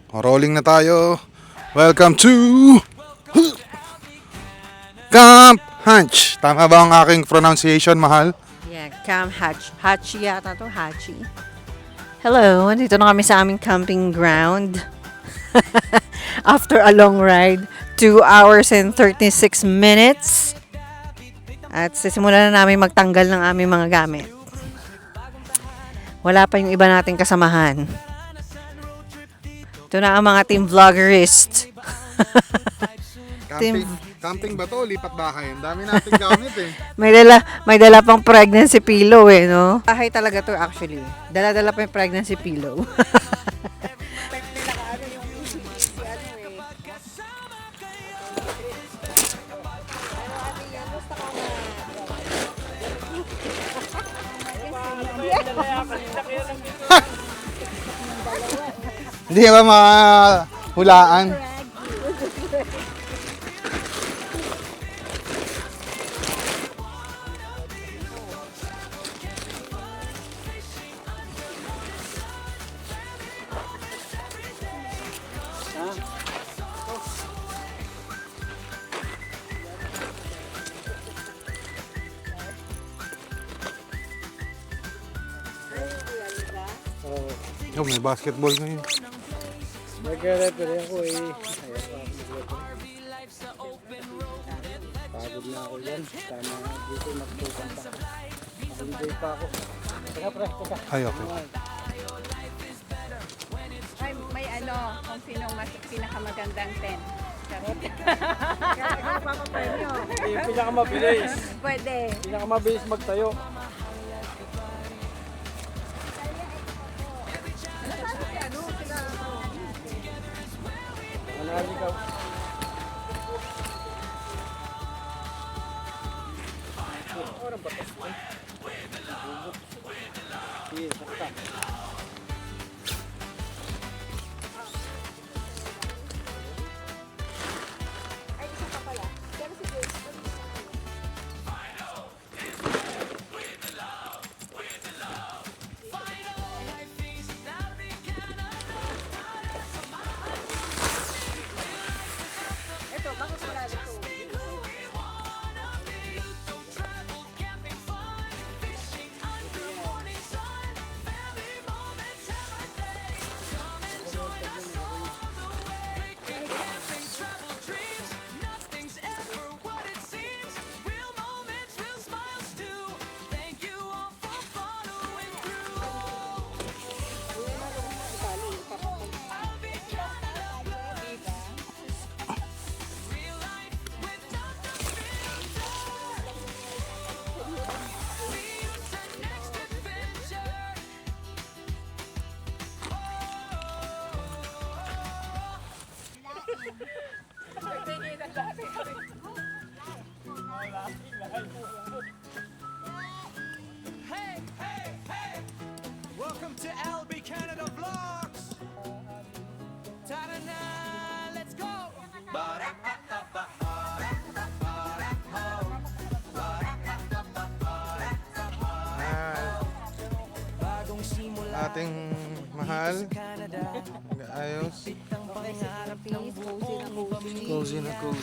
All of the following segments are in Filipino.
Rolling na tayo. Welcome to Camp Hunch. Tama ba ang aking pronunciation, mahal? Yeah, Camp Hatch. Hachi yata to, Hachi. Hello, dito na kami sa aming camping ground. After a long ride, 2 hours and 36 minutes. At sisimulan na namin magtanggal ng aming mga gamit. Wala pa yung iba nating kasamahan. Ito na ang mga team vloggerist. Camping ba to? Lipat bahay. Ang dami nating gamit eh. May dala pang pregnancy pillow eh, no? Bahay talaga to actually. Dala-dala pa yung pregnancy pillow. Hindi ba mahulaan? Oh, may basketball ngayon. Nag-referee ako eh. Pagod na ako yan. Sana dito magpupan pa. Enjoy pa ako. Teka pre, teka. Ay, okay. Ay, may ano, kung sinong mas pinakamagandang tent. Charot. Yung pinakamabilis. Pwede. Pinakamabilis magtayo. Manali ka. Orang ba ito? Sige, sakta. Welcome to LB Canada Vlogs. Ta-da-na, let's go. Bagong simula Ating mahal. Ayos. Cozy na cozy.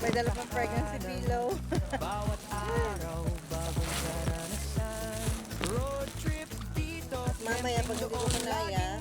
May dala pang pregnancy pillow. bawat araw, bagong karanasan. Road trip dito. Mamaya pag hindi ko kanaya,